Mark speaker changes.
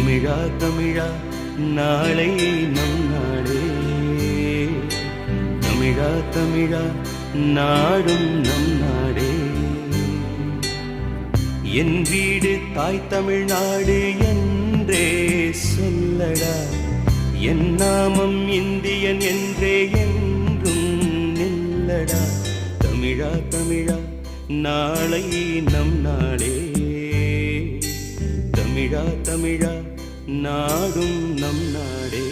Speaker 1: தமிழா தமிழா நாளை நம் நாடே. தமிழா தமிழா நாடும் நம் நாடே. என் வீடு தாய் தமிழ்நாடு என்றே சொல்லடா. என் நாமம் இந்தியன் என்றே என்றும் நில்லடா. தமிழா தமிழா நாளை நம் நாடே. தமிழா தமிழா நாடும் நம் நாடே.